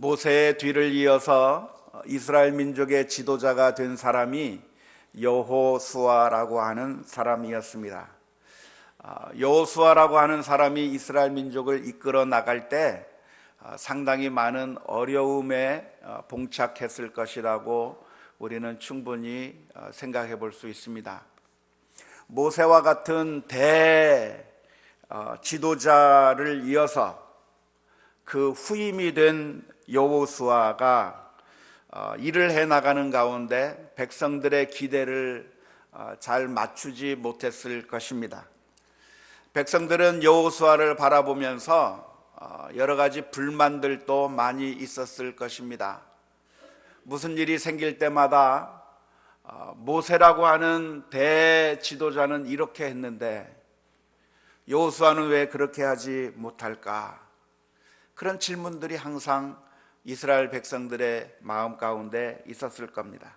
모세의 뒤를 이어서 이스라엘 민족의 지도자가 된 사람이 여호수아라고 하는 사람이었습니다. 여호수아라고 하는 사람이 이스라엘 민족을 이끌어 나갈 때 상당히 많은 어려움에 봉착했을 것이라고 우리는 충분히 생각해 볼 수 있습니다. 모세와 같은 지도자를 이어서 그 후임이 된 여호수아가 일을 해나가는 가운데 백성들의 기대를 잘 맞추지 못했을 것입니다. 백성들은 여호수아를 바라보면서 여러 가지 불만들도 많이 있었을 것입니다. 무슨 일이 생길 때마다 모세라고 하는 대지도자는 이렇게 했는데 여호수아는 왜 그렇게 하지 못할까? 그런 질문들이 항상 이스라엘 백성들의 마음 가운데 있었을 겁니다.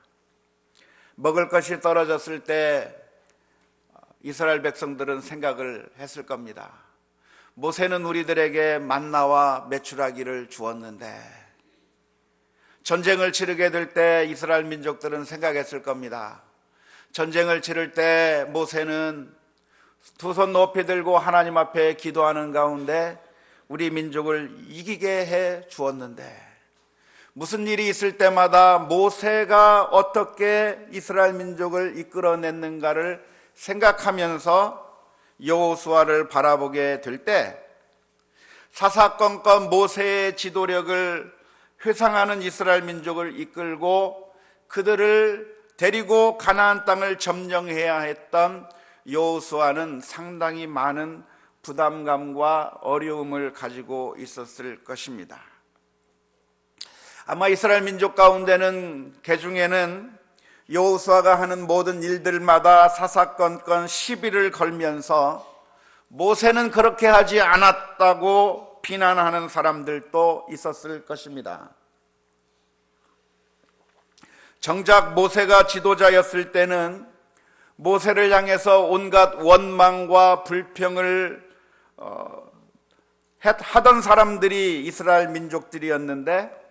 먹을 것이 떨어졌을 때 이스라엘 백성들은 생각을 했을 겁니다. 모세는 우리들에게 만나와 메추라기를 주었는데, 전쟁을 치르게 될 때 이스라엘 민족들은 생각했을 겁니다. 전쟁을 치를 때 모세는 두 손 높이 들고 하나님 앞에 기도하는 가운데 우리 민족을 이기게 해 주었는데, 무슨 일이 있을 때마다 모세가 어떻게 이스라엘 민족을 이끌어냈는가를 생각하면서 여호수아를 바라보게 될 때 사사건건 모세의 지도력을 회상하는 이스라엘 민족을 이끌고 그들을 데리고 가나안 땅을 점령해야 했던 여호수아는 상당히 많은 부담감과 어려움을 가지고 있었을 것입니다. 아마 이스라엘 민족 가운데는 개중에는 여호수아가 하는 모든 일들마다 사사건건 시비를 걸면서 모세는 그렇게 하지 않았다고 비난하는 사람들도 있었을 것입니다. 정작 모세가 지도자였을 때는 모세를 향해서 온갖 원망과 불평을 하던 사람들이 이스라엘 민족들이었는데,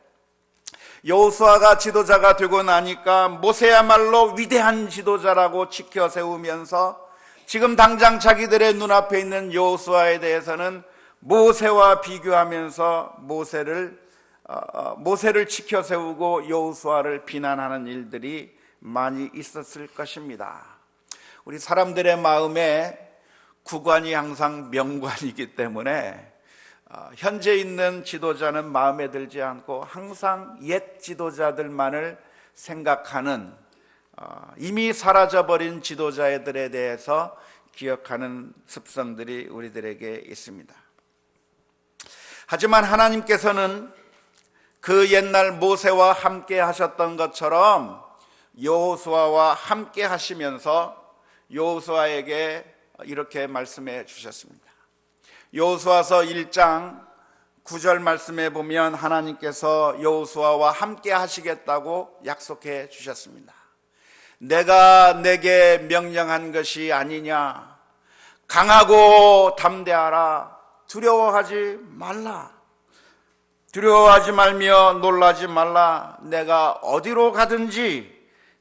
여호수아가 지도자가 되고 나니까 모세야말로 위대한 지도자라고 지켜 세우면서 지금 당장 자기들의 눈앞에 있는 여호수아에 대해서는 모세와 비교하면서 모세를 지켜 세우고 여호수아를 비난하는 일들이 많이 있었을 것입니다. 우리 사람들의 마음에 구관이 항상 명관이기 때문에 현재 있는 지도자는 마음에 들지 않고 항상 옛 지도자들만을 생각하는, 이미 사라져버린 지도자들에 대해서 기억하는 습성들이 우리들에게 있습니다. 하지만 하나님께서는 그 옛날 모세와 함께 하셨던 것처럼 여호수아와 함께 하시면서 여호수아에게 이렇게 말씀해 주셨습니다. 여호수아서 1장 9절 말씀에 보면 하나님께서 여호수아와 함께 하시겠다고 약속해 주셨습니다. 내가 내게 명령한 것이 아니냐, 강하고 담대하라, 두려워하지 말라, 두려워하지 말며 놀라지 말라, 내가 어디로 가든지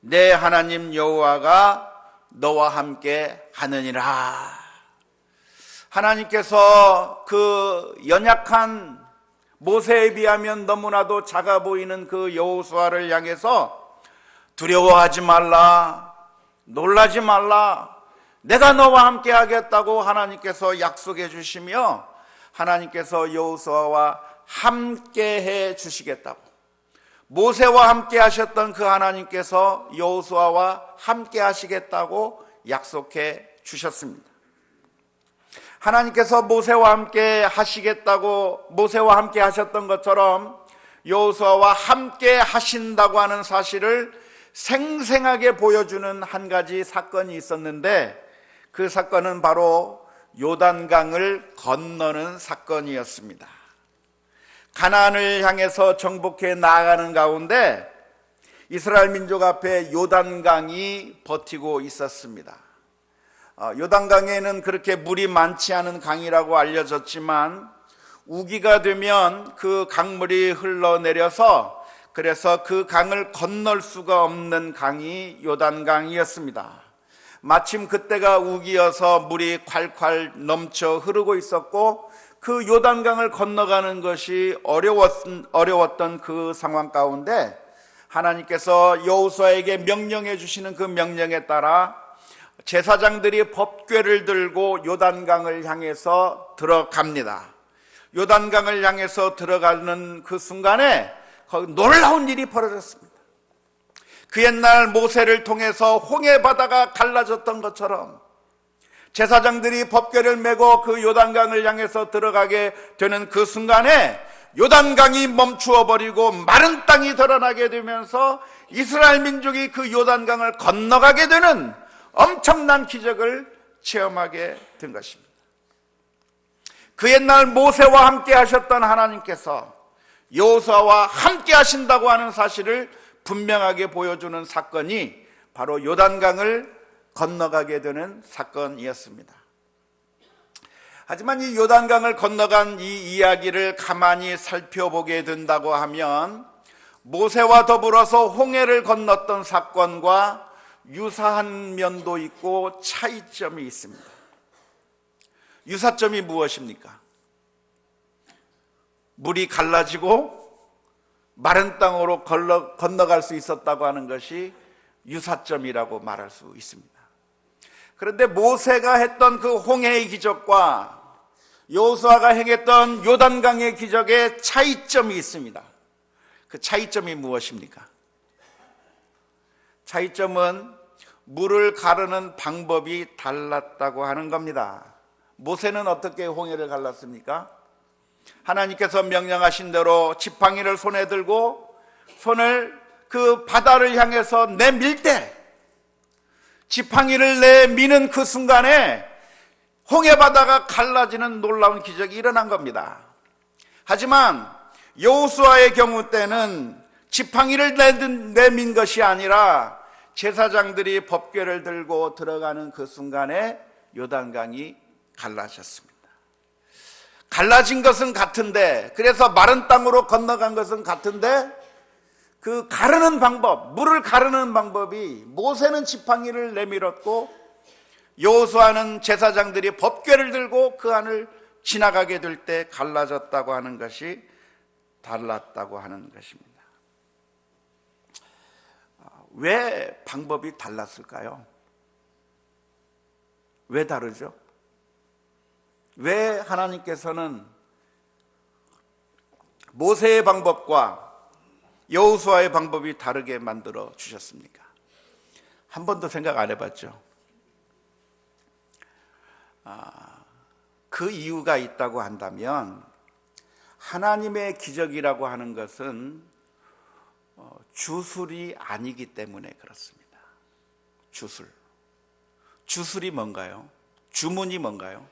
내 하나님 여호와가 너와 함께 하느니라. 하나님께서 그 연약한 모세에 비하면 너무나도 작아 보이는 그 여호수아를 향해서 두려워하지 말라, 놀라지 말라, 내가 너와 함께 하겠다고 하나님께서 약속해 주시며, 하나님께서 여호수아와 함께 해 주시겠다고, 모세와 함께 하셨던 그 하나님께서 여호수아와 함께 하시겠다고 약속해 주셨습니다. 하나님께서 모세와 함께 하시겠다고, 모세와 함께 하셨던 것처럼 여호수아와 함께 하신다고 하는 사실을 생생하게 보여주는 한 가지 사건이 있었는데, 그 사건은 바로 요단강을 건너는 사건이었습니다. 가나안을 향해서 정복해 나아가는 가운데 이스라엘 민족 앞에 요단강이 버티고 있었습니다. 요단강에는 그렇게 물이 많지 않은 강이라고 알려졌지만 우기가 되면 그 강물이 흘러내려서 그래서 그 강을 건널 수가 없는 강이 요단강이었습니다. 마침 그때가 우기여서 물이 콸콸 넘쳐 흐르고 있었고 그 요단강을 건너가는 것이 어려웠던 그 상황 가운데 하나님께서 여호수아에게 명령해 주시는 그 명령에 따라 제사장들이 법궤를 들고 요단강을 향해서 들어갑니다. 요단강을 향해서 들어가는 그 순간에 거기 놀라운 일이 벌어졌습니다. 그 옛날 모세를 통해서 홍해 바다가 갈라졌던 것처럼 제사장들이 법궤를 메고 그 요단강을 향해서 들어가게 되는 그 순간에 요단강이 멈추어 버리고 마른 땅이 드러나게 되면서 이스라엘 민족이 그 요단강을 건너가게 되는 엄청난 기적을 체험하게 된 것입니다. 그 옛날 모세와 함께 하셨던 하나님께서 여호수아와 함께 하신다고 하는 사실을 분명하게 보여주는 사건이 바로 요단강을 건너가게 되는 사건이었습니다. 하지만 이 요단강을 건너간 이 이야기를 가만히 살펴보게 된다고 하면 모세와 더불어서 홍해를 건넜던 사건과 유사한 면도 있고 차이점이 있습니다. 유사점이 무엇입니까? 물이 갈라지고 마른 땅으로 건너갈 수 있었다고 하는 것이 유사점이라고 말할 수 있습니다. 그런데 모세가 했던 그 홍해의 기적과 여호수아가 행했던 요단강의 기적에 차이점이 있습니다. 그 차이점이 무엇입니까? 차이점은 물을 가르는 방법이 달랐다고 하는 겁니다. 모세는 어떻게 홍해를 갈랐습니까? 하나님께서 명령하신 대로 지팡이를 손에 들고 손을 그 바다를 향해서 내밀 때 지팡이를 내미는 그 순간에 홍해 바다가 갈라지는 놀라운 기적이 일어난 겁니다. 하지만 여호수아의 경우 때는 지팡이를 내민 것이 아니라 제사장들이 법궤를 들고 들어가는 그 순간에 요단강이 갈라졌습니다. 갈라진 것은 같은데, 그래서 마른 땅으로 건너간 것은 같은데 그 가르는 방법, 물을 가르는 방법이 모세는 지팡이를 내밀었고 여호수아는 제사장들이 법궤를 들고 그 안을 지나가게 될 때 갈라졌다고 하는 것이 달랐다고 하는 것입니다. 왜 방법이 달랐을까요? 왜 다르죠? 왜 하나님께서는 모세의 방법과 여호수아의 방법이 다르게 만들어 주셨습니까? 한 번도 생각 안 해봤죠? 그 이유가 있다고 한다면 하나님의 기적이라고 하는 것은 주술이 아니기 때문에 그렇습니다. 주술이 뭔가요? 주문이 뭔가요?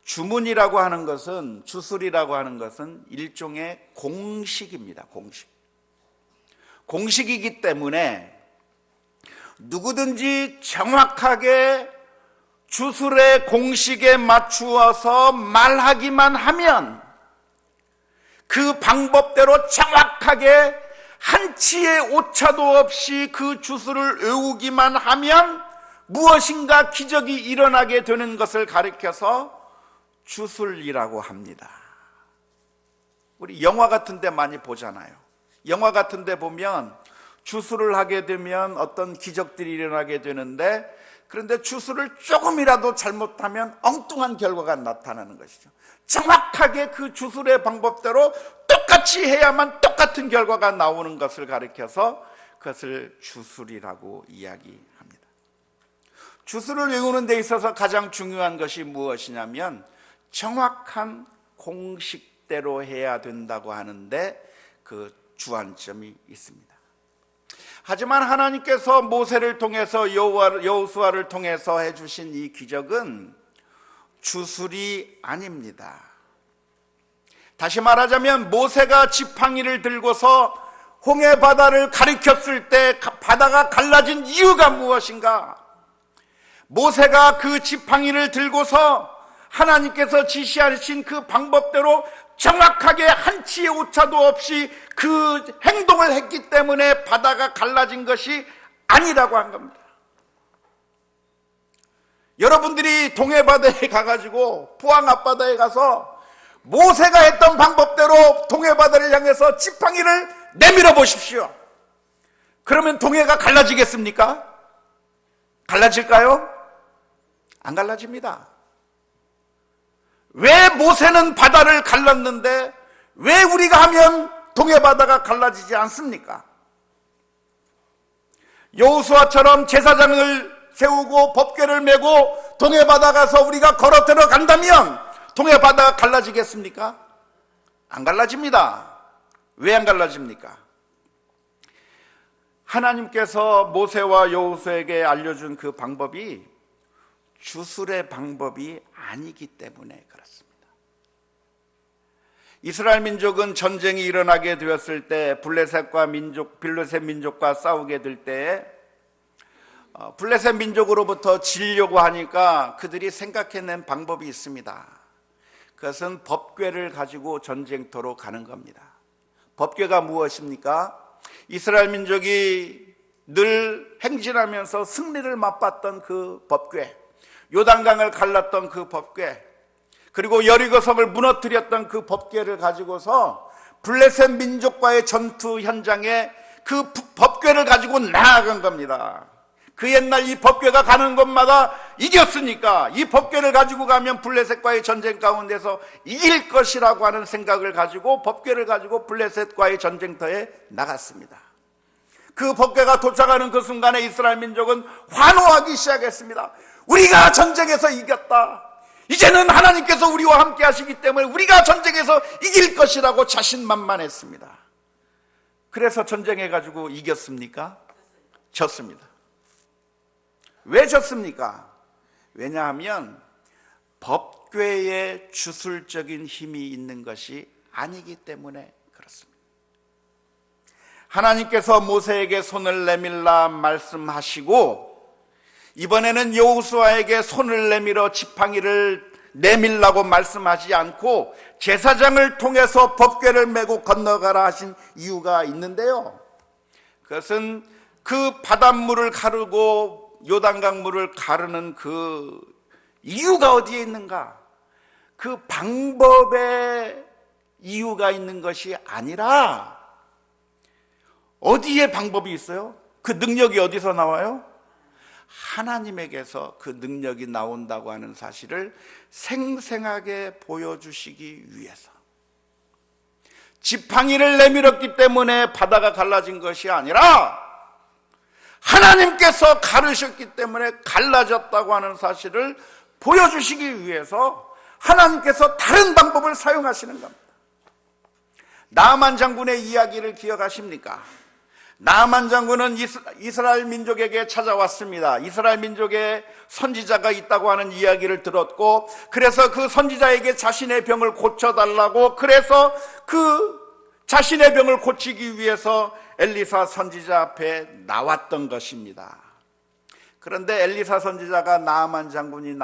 주문이라고 하는 것은, 주술이라고 하는 것은 일종의 공식입니다. 공식이기 때문에 누구든지 정확하게 주술의 공식에 맞추어서 말하기만 하면 그 방법대로 정확하게 한치의 오차도 없이 그 주술을 외우기만 하면 무엇인가 기적이 일어나게 되는 것을 가리켜서 주술이라고 합니다. 우리 영화 같은 데 많이 보잖아요. 영화 같은 데 보면 주술을 하게 되면 어떤 기적들이 일어나게 되는데, 그런데 주술을 조금이라도 잘못하면 엉뚱한 결과가 나타나는 것이죠. 정확하게 그 주술의 방법대로 똑같이 해야만 똑같은 결과가 나오는 것을 가리켜서 그것을 주술이라고 이야기합니다. 주술을 외우는 데 있어서 가장 중요한 것이 무엇이냐면 정확한 공식대로 해야 된다고 하는데 그 주안점이 있습니다. 하지만 하나님께서 모세를 통해서 여호수아를 통해서 해주신 이 기적은 주술이 아닙니다. 다시 말하자면 모세가 지팡이를 들고서 홍해 바다를 가리켰을 때 바다가 갈라진 이유가 무엇인가? 모세가 그 지팡이를 들고서 하나님께서 지시하신 그 방법대로 정확하게 한치의 오차도 없이 그 행동을 했기 때문에 바다가 갈라진 것이 아니라고 한 겁니다. 여러분들이 동해바다에 가가지고 포항 앞바다에 가서 모세가 했던 방법대로 동해바다를 향해서 지팡이를 내밀어 보십시오. 그러면 동해가 갈라지겠습니까? 갈라질까요? 안 갈라집니다. 왜 모세는 바다를 갈랐는데 왜 우리가 하면 동해바다가 갈라지지 않습니까? 여호수아처럼 제사장을 세우고 법궤를 메고 동해바다 가서 우리가 걸어 들어간다면 동해바다가 갈라지겠습니까? 안 갈라집니다. 왜 안 갈라집니까? 하나님께서 모세와 여호수아에게 알려준 그 방법이 주술의 방법이 아니기 때문에 그렇습니다. 이스라엘 민족은 전쟁이 일어나게 되었을 때 블레셋 민족과 싸우게 될 때에 블레셋 민족으로부터 지려고 하니까 그들이 생각해낸 방법이 있습니다. 그것은 법궤를 가지고 전쟁터로 가는 겁니다. 법궤가 무엇입니까? 이스라엘 민족이 늘 행진하면서 승리를 맛봤던 그 법궤, 요단강을 갈랐던 그 법궤, 그리고 여리고성을 무너뜨렸던 그 법궤를 가지고서 블레셋 민족과의 전투 현장에 그 법궤를 가지고 나아간 겁니다. 그 옛날 이 법궤가 가는 곳마다 이겼으니까 이 법궤를 가지고 가면 블레셋과의 전쟁 가운데서 이길 것이라고 하는 생각을 가지고 법궤를 가지고 블레셋과의 전쟁터에 나갔습니다. 그 법궤가 도착하는 그 순간에 이스라엘 민족은 환호하기 시작했습니다. 우리가 전쟁에서 이겼다. 이제는 하나님께서 우리와 함께 하시기 때문에 우리가 전쟁에서 이길 것이라고 자신만만했습니다. 그래서 전쟁해가지고 이겼습니까? 졌습니다. 왜 졌습니까? 왜냐하면 법궤에 주술적인 힘이 있는 것이 아니기 때문에 그렇습니다. 하나님께서 모세에게 손을 내밀라 말씀하시고 이번에는 여호수아에게 손을 내밀어 지팡이를 내밀라고 말씀하지 않고 제사장을 통해서 법궤를 메고 건너가라 하신 이유가 있는데요, 그것은 그 바닷물을 가르고 요단강 물을 가르는 그 이유가 어디에 있는가? 그 방법에 이유가 있는 것이 아니라 어디에 방법이 있어요? 그 능력이 어디서 나와요? 하나님에게서 그 능력이 나온다고 하는 사실을 생생하게 보여주시기 위해서 지팡이를 내밀었기 때문에 바다가 갈라진 것이 아니라 하나님께서 가르셨기 때문에 갈라졌다고 하는 사실을 보여주시기 위해서 하나님께서 다른 방법을 사용하시는 겁니다. 나아만 장군의 이야기를 기억하십니까? 나아만 장군은 이스라엘 민족에게 찾아왔습니다. 이스라엘 민족에 선지자가 있다고 하는 이야기를 들었고, 그래서 그 선지자에게 자신의 병을 고쳐달라고, 그래서 그 자신의 병을 고치기 위해서 엘리사 선지자 앞에 나왔던 것입니다. 그런데 엘리사 선지자가 나아만 장군이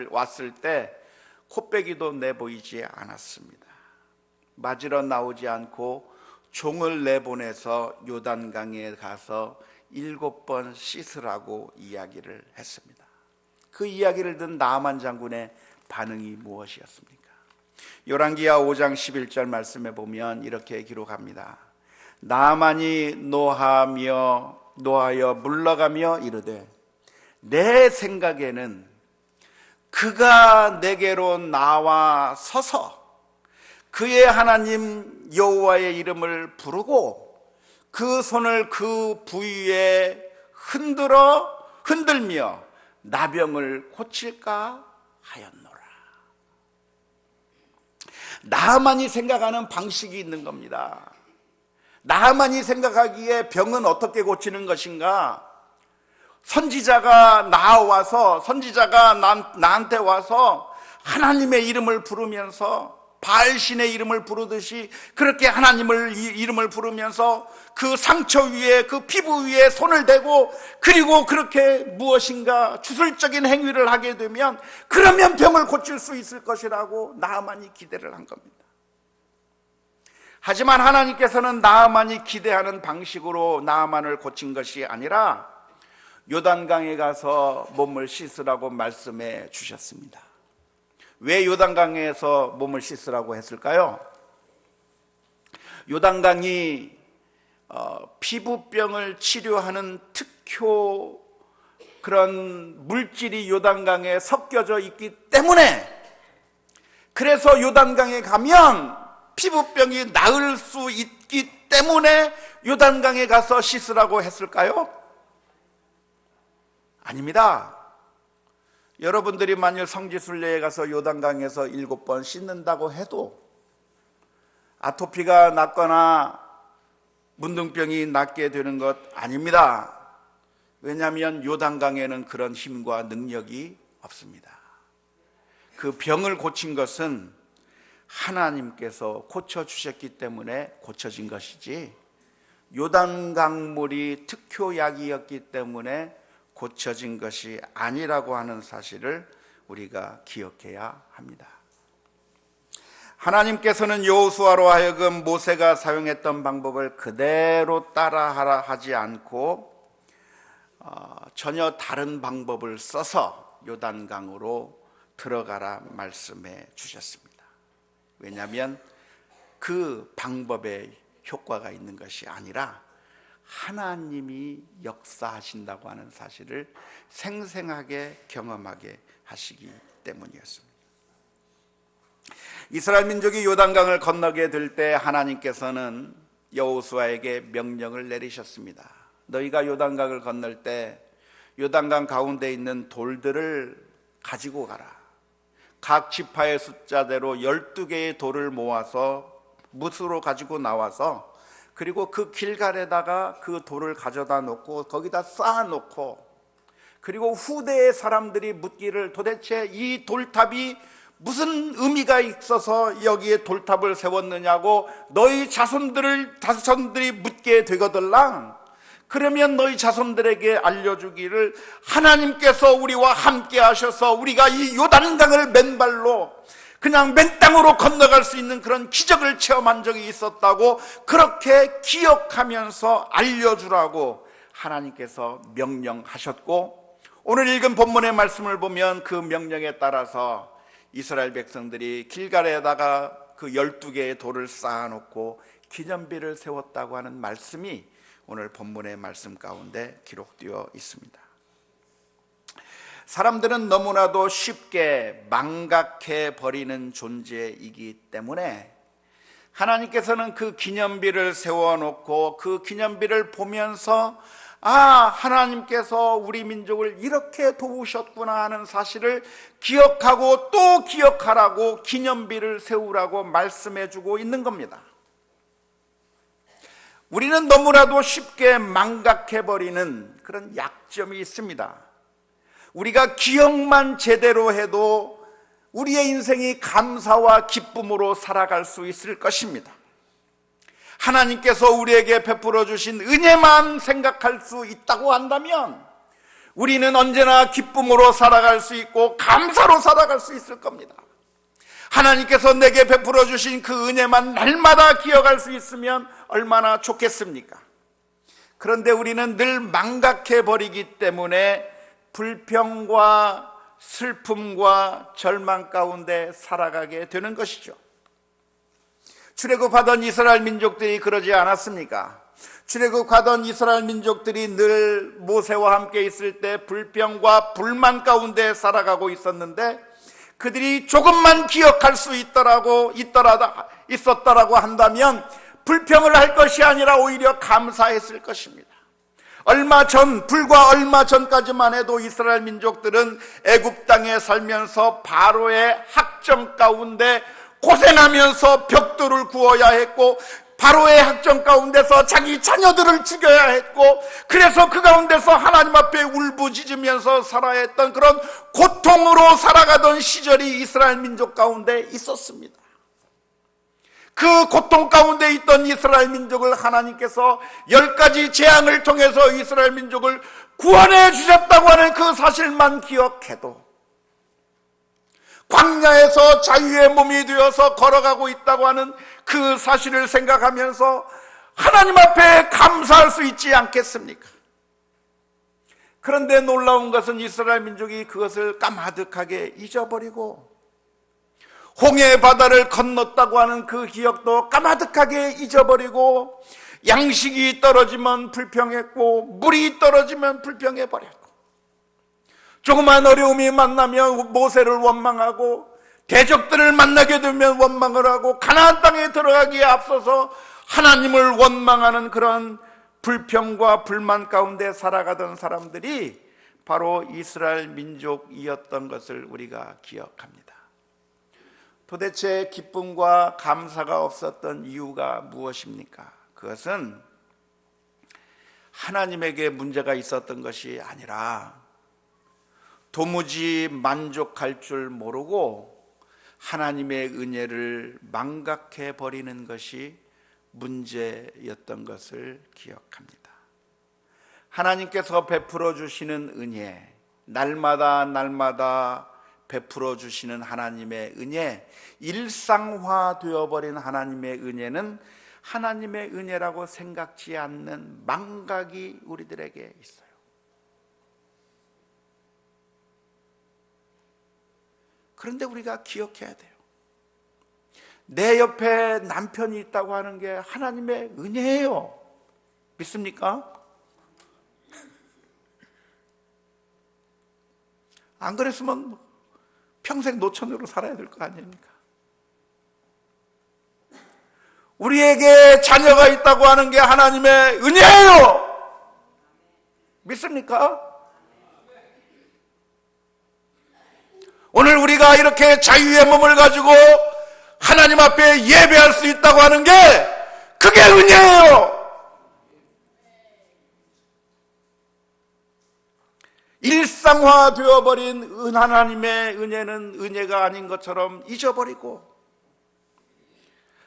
왔을 때 코빼기도 내보이지 않았습니다. 맞으러 나오지 않고 종을 내보내서 요단강에 가서 7번 씻으라고 이야기를 했습니다. 그 이야기를 듣는 나아만 장군의 반응이 무엇이었습니까? 열왕기하 5장 11절 말씀에 보면 이렇게 기록합니다. 나아만이 노하여 물러가며 이르되 내 생각에는 그가 내게로 나와 서서 그의 하나님 여호와의 이름을 부르고 그 손을 그 부위에 흔들며 나병을 고칠까 하였노라. 나아만이 생각하는 방식이 있는 겁니다. 나아만이 생각하기에 병은 어떻게 고치는 것인가? 선지자가 나한테 와서 하나님의 이름을 부르면서 바알신의 이름을 부르듯이 그렇게 하나님을 이름을 부르면서 그 상처 위에, 그 피부 위에 손을 대고, 그리고 그렇게 무엇인가 주술적인 행위를 하게 되면 그러면 병을 고칠 수 있을 것이라고 나아만이 기대를 한 겁니다. 하지만 하나님께서는 나아만이 기대하는 방식으로 나아만을 고친 것이 아니라 요단강에 가서 몸을 씻으라고 말씀해 주셨습니다. 왜 요단강에서 몸을 씻으라고 했을까요? 요단강이 피부병을 치료하는 특효 그런 물질이 요단강에 섞여져 있기 때문에, 그래서 요단강에 가면 피부병이 나을 수 있기 때문에 요단강에 가서 씻으라고 했을까요? 아닙니다. 여러분들이 만일 성지순례에 가서 요단강에서 7번 씻는다고 해도 아토피가 낫거나 문둥병이 낫게 되는 것 아닙니다. 왜냐하면 요단강에는 그런 힘과 능력이 없습니다. 그 병을 고친 것은 하나님께서 고쳐주셨기 때문에 고쳐진 것이지, 요단강물이 특효약이었기 때문에 고쳐진 것이 아니라고 하는 사실을 우리가 기억해야 합니다. 하나님께서는 여호수아로 하여금 모세가 사용했던 방법을 그대로 따라하라 하지 않고 전혀 다른 방법을 써서 요단강으로 들어가라 말씀해 주셨습니다. 왜냐하면 그 방법에 효과가 있는 것이 아니라 하나님이 역사하신다고 하는 사실을 생생하게 경험하게 하시기 때문이었습니다. 이스라엘 민족이 요단강을 건너게 될 때 하나님께서는 여호수아에게 명령을 내리셨습니다. 너희가 요단강을 건널 때 요단강 가운데 있는 돌들을 가지고 가라. 각 지파의 숫자대로 12개의 돌을 모아서 뭇으로 가지고 나와서, 그리고 그 길갈에다가 그 돌을 가져다 놓고 거기다 쌓아놓고, 그리고 후대의 사람들이 묻기를 도대체 이 돌탑이 무슨 의미가 있어서 여기에 돌탑을 세웠느냐고 너희 자손들이 묻게 되거들랑, 그러면 너희 자손들에게 알려주기를 하나님께서 우리와 함께 하셔서 우리가 이 요단강을 맨발로 그냥 맨 땅으로 건너갈 수 있는 그런 기적을 체험한 적이 있었다고 그렇게 기억하면서 알려주라고 하나님께서 명령하셨고, 오늘 읽은 본문의 말씀을 보면 그 명령에 따라서 이스라엘 백성들이 길갈에다가 그 12개의 돌을 쌓아놓고 기념비를 세웠다고 하는 말씀이 오늘 본문의 말씀 가운데 기록되어 있습니다. 사람들은 너무나도 쉽게 망각해 버리는 존재이기 때문에 하나님께서는 그 기념비를 세워놓고 그 기념비를 보면서 하나님께서 우리 민족을 이렇게 도우셨구나 하는 사실을 기억하고 또 기억하라고 기념비를 세우라고 말씀해주고 있는 겁니다. 우리는 너무나도 쉽게 망각해버리는 그런 약점이 있습니다. 우리가 기억만 제대로 해도 우리의 인생이 감사와 기쁨으로 살아갈 수 있을 것입니다. 하나님께서 우리에게 베풀어 주신 은혜만 생각할 수 있다고 한다면 우리는 언제나 기쁨으로 살아갈 수 있고 감사로 살아갈 수 있을 겁니다. 하나님께서 내게 베풀어 주신 그 은혜만 날마다 기억할 수 있으면 얼마나 좋겠습니까? 그런데 우리는 늘 망각해 버리기 때문에 불평과 슬픔과 절망 가운데 살아가게 되는 것이죠. 출애굽하던 이스라엘 민족들이 그러지 않았습니까? 출애굽하던 이스라엘 민족들이 늘 모세와 함께 있을 때 불평과 불만 가운데 살아가고 있었는데, 그들이 조금만 기억할 수 있었다라고 한다면 불평을 할 것이 아니라 오히려 감사했을 것입니다. 불과 얼마 전까지만 해도 이스라엘 민족들은 애굽 땅에 살면서 바로의 학정 가운데 고생하면서 벽돌을 구워야 했고, 바로의 학정 가운데서 자기 자녀들을 죽여야 했고, 그래서 그 가운데서 하나님 앞에 울부짖으면서 살아야 했던 그런 고통으로 살아가던 시절이 이스라엘 민족 가운데 있었습니다. 그 고통 가운데 있던 이스라엘 민족을 하나님께서 10가지 재앙을 통해서 이스라엘 민족을 구원해 주셨다고 하는 그 사실만 기억해도, 광야에서 자유의 몸이 되어서 걸어가고 있다고 하는 그 사실을 생각하면서 하나님 앞에 감사할 수 있지 않겠습니까? 그런데 놀라운 것은 이스라엘 민족이 그것을 까마득하게 잊어버리고 홍해 바다를 건넜다고 하는 그 기억도 까마득하게 잊어버리고, 양식이 떨어지면 불평했고 물이 떨어지면 불평해버렸고, 조그만 어려움이 만나면 모세를 원망하고, 대적들을 만나게 되면 원망을 하고, 가나안 땅에 들어가기에 앞서서 하나님을 원망하는 그런 불평과 불만 가운데 살아가던 사람들이 바로 이스라엘 민족이었던 것을 우리가 기억합니다. 도대체 기쁨과 감사가 없었던 이유가 무엇입니까? 그것은 하나님에게 문제가 있었던 것이 아니라 도무지 만족할 줄 모르고 하나님의 은혜를 망각해 버리는 것이 문제였던 것을 기억합니다. 하나님께서 베풀어 주시는 은혜, 날마다 베풀어 주시는 하나님의 은혜, 일상화 되어버린 하나님의 은혜는 하나님의 은혜라고 생각지 않는 망각이 우리들에게 있어요. 그런데 우리가 기억해야 돼요. 내 옆에 남편이 있다고 하는 게 하나님의 은혜예요. 믿습니까? 안 그랬으면 평생 노처녀로 살아야 될 거 아닙니까? 우리에게 자녀가 있다고 하는 게 하나님의 은혜예요. 믿습니까? 오늘 우리가 이렇게 자유의 몸을 가지고 하나님 앞에 예배할 수 있다고 하는 게 그게 은혜예요. 일상화 되어버린 하나님의 은혜는 은혜가 아닌 것처럼 잊어버리고,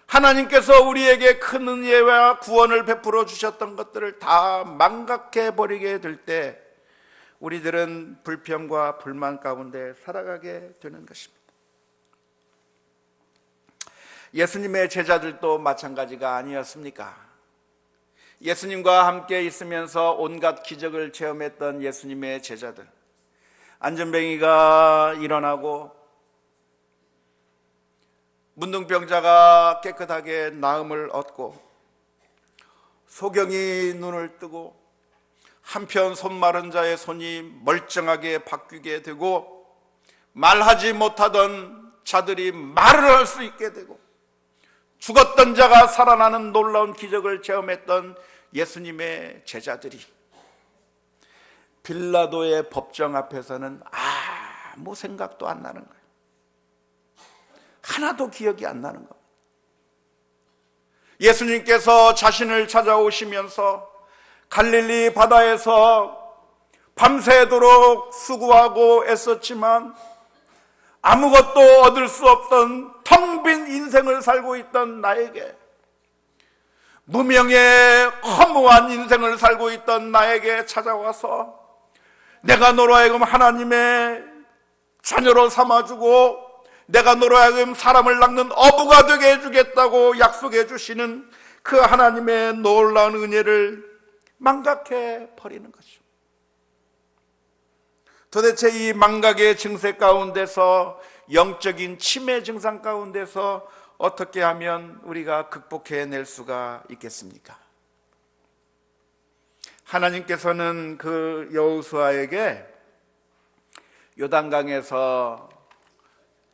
하나님께서 우리에게 큰 은혜와 구원을 베풀어 주셨던 것들을 다 망각해 버리게 될 때 우리들은 불평과 불만 가운데 살아가게 되는 것입니다. 예수님의 제자들도 마찬가지가 아니었습니까? 예수님과 함께 있으면서 온갖 기적을 체험했던 예수님의 제자들, 안전뱅이가 일어나고 문둥병자가 깨끗하게 나음을 얻고, 소경이 눈을 뜨고, 한편 손 마른 자의 손이 멀쩡하게 바뀌게 되고, 말하지 못하던 자들이 말을 할 수 있게 되고, 죽었던 자가 살아나는 놀라운 기적을 체험했던 예수님의 제자들이 빌라도의 법정 앞에서는 아무 생각도 안 나는 거예요. 하나도 기억이 안 나는 겁니다. 예수님께서 자신을 찾아오시면서 갈릴리 바다에서 밤새도록 수고하고 애썼지만 아무것도 얻을 수 없던 텅 빈 인생을 살고 있던 나에게, 무명의 허무한 인생을 살고 있던 나에게 찾아와서 내가 너로 하여금 하나님의 자녀로 삼아주고 내가 너로 하여금 사람을 낚는 어부가 되게 해주겠다고 약속해 주시는 그 하나님의 놀라운 은혜를 망각해 버리는 것이죠. 도대체 이 망각의 증세 가운데서, 영적인 치매 증상 가운데서 어떻게 하면 우리가 극복해낼 수가 있겠습니까? 하나님께서는 그 여호수아에게 요단강에서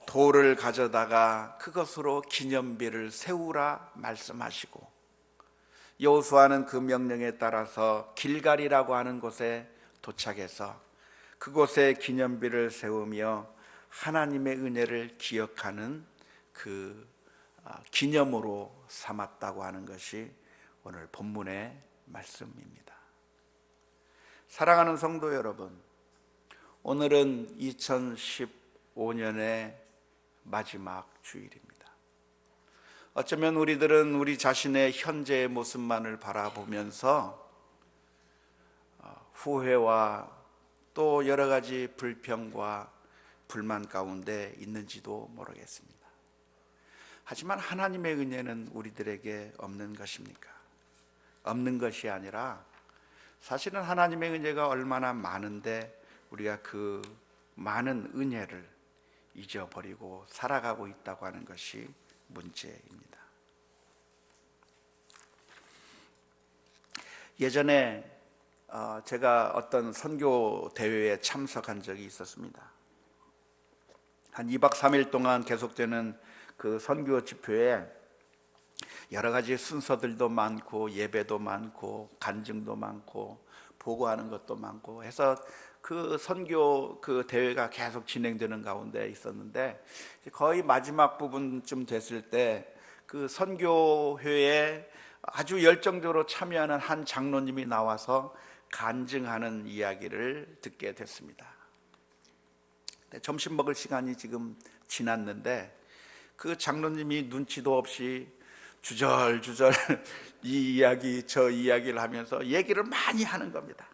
돌을 가져다가 그것으로 기념비를 세우라 말씀하시고, 여호수아는 그 명령에 따라서 길갈이라고 하는 곳에 도착해서 그곳에 기념비를 세우며 하나님의 은혜를 기억하는 그 기념으로 삼았다고 하는 것이 오늘 본문의 말씀입니다. 사랑하는 성도 여러분, 오늘은 2015년의 마지막 주일입니다. 어쩌면 우리들은 우리 자신의 현재의 모습만을 바라보면서 후회와 또 여러 가지 불평과 불만 가운데 있는지도 모르겠습니다. 하지만 하나님의 은혜는 우리들에게 없는 것입니까? 없는 것이 아니라 사실은 하나님의 은혜가 얼마나 많은데 우리가 그 많은 은혜를 잊어버리고 살아가고 있다고 하는 것이 문제입니다. 예전에 제가 어떤 선교 대회에 참석한 적이 있었습니다. 한 2박 3일 동안 계속되는 그 선교 집회에 여러 가지 순서들도 많고 예배도 많고 간증도 많고 보고하는 것도 많고 해서 그 선교 그 대회가 계속 진행되는 가운데 있었는데, 거의 마지막 부분쯤 됐을 때 그 선교회에 아주 열정적으로 참여하는 한 장로님이 나와서 간증하는 이야기를 듣게 됐습니다. 점심 먹을 시간이 지금 지났는데 그 장로님이 눈치도 없이 주절주절 이 이야기 저 이야기를 하면서 얘기를 많이 하는 겁니다.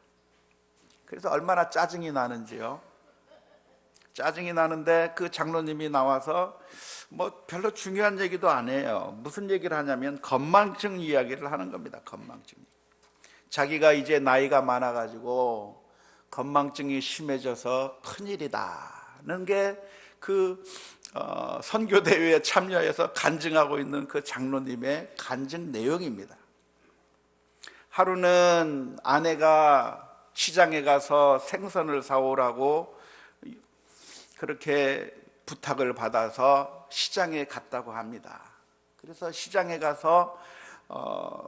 그래서 얼마나 짜증이 나는지요. 짜증이 나는데 그 장로님이 나와서 뭐 별로 중요한 얘기도 안 해요. 무슨 얘기를 하냐면 건망증 이야기를 하는 겁니다. 건망증. 자기가 이제 나이가 많아가지고 건망증이 심해져서 큰일이다는 게 그 선교대회에 참여해서 간증하고 있는 그 장로님의 간증 내용입니다. 하루는 아내가 시장에 가서 생선을 사오라고 그렇게 부탁을 받아서 시장에 갔다고 합니다. 그래서 시장에 가서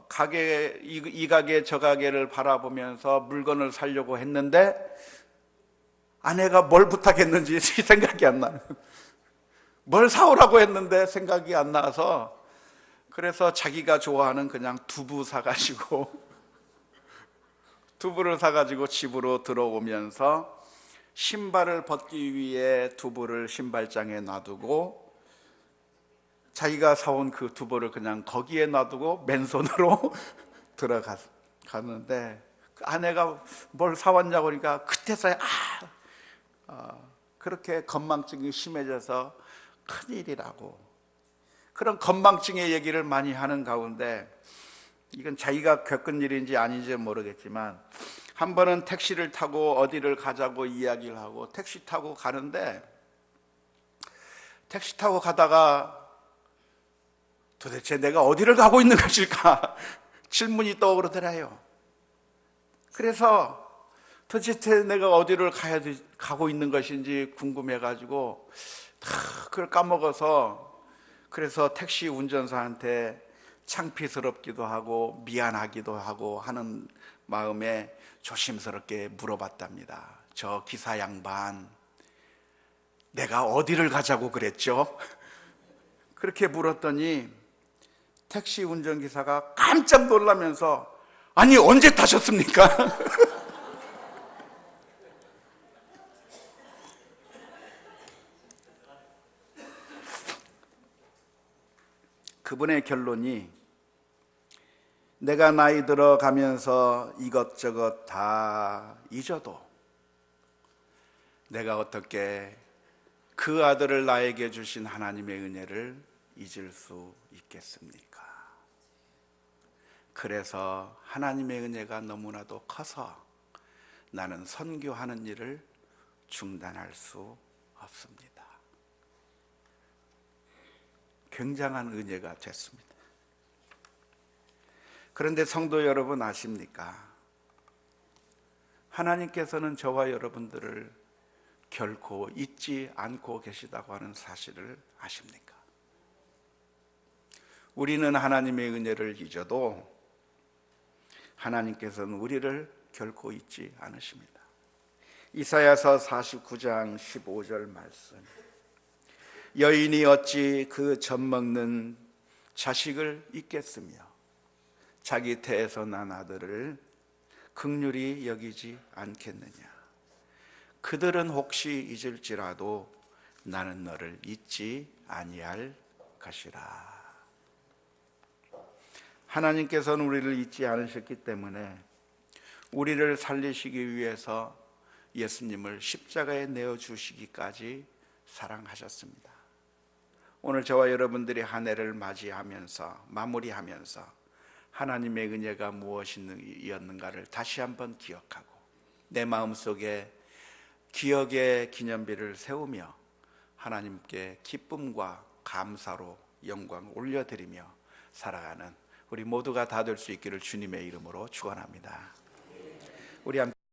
가게 이 가게 저 가게를 바라보면서 물건을 사려고 했는데 아내가 뭘 부탁했는지 생각이 안 나요. 뭘 사오라고 했는데 생각이 안 나서 그래서 자기가 좋아하는 그냥 두부 사가지고 두부를 사가지고 집으로 들어오면서 신발을 벗기 위해 두부를 신발장에 놔두고 자기가 사온 그 두부를 그냥 거기에 놔두고 맨손으로 들어갔는데 그 아내가 뭘 사왔냐고 그러니까 그때서야 그렇게 건망증이 심해져서 큰일이라고 그런 건망증의 얘기를 많이 하는 가운데, 이건 자기가 겪은 일인지 아닌지 모르겠지만 한 번은 택시를 타고 어디를 가자고 이야기를 하고 택시 타고 가는데 택시 타고 가다가 도대체 내가 어디를 가고 있는 것일까 질문이 떠오르더래요. 그래서 도대체 내가 어디를 가고 있는 것인지 궁금해가지고 그걸 까먹어서 그래서 택시 운전사한테 창피스럽기도 하고 미안하기도 하고 하는 마음에 조심스럽게 물어봤답니다. 저 기사 양반, 내가 어디를 가자고 그랬죠? 그렇게 물었더니 택시 운전기사가 깜짝 놀라면서 아니 언제 타셨습니까? 그분의 결론이 내가 나이 들어가면서 이것저것 다 잊어도 내가 어떻게 그 아들을 나에게 주신 하나님의 은혜를 잊을 수 있겠습니까? 그래서 하나님의 은혜가 너무나도 커서 나는 선교하는 일을 중단할 수 없습니다. 굉장한 은혜가 됐습니다. 그런데 성도 여러분 아십니까? 하나님께서는 저와 여러분들을 결코 잊지 않고 계시다고 하는 사실을 아십니까? 우리는 하나님의 은혜를 잊어도 하나님께서는 우리를 결코 잊지 않으십니다. 이사야서 49장 15절 말씀, 여인이 어찌 그 젖먹는 자식을 잊겠으며 자기 태에서 난 아들을 긍휼히 여기지 않겠느냐. 그들은 혹시 잊을지라도 나는 너를 잊지 아니할 것이라. 하나님께서는 우리를 잊지 않으셨기 때문에 우리를 살리시기 위해서 예수님을 십자가에 내어주시기까지 사랑하셨습니다. 오늘 저와 여러분들이 한 해를 맞이하면서 마무리하면서 하나님의 은혜가 무엇이었는가를 다시 한번 기억하고 내 마음속에 기억의 기념비를 세우며 하나님께 기쁨과 감사로 영광을 올려드리며 살아가는 우리 모두가 다 될 수 있기를 주님의 이름으로 축원합니다. 우리 함께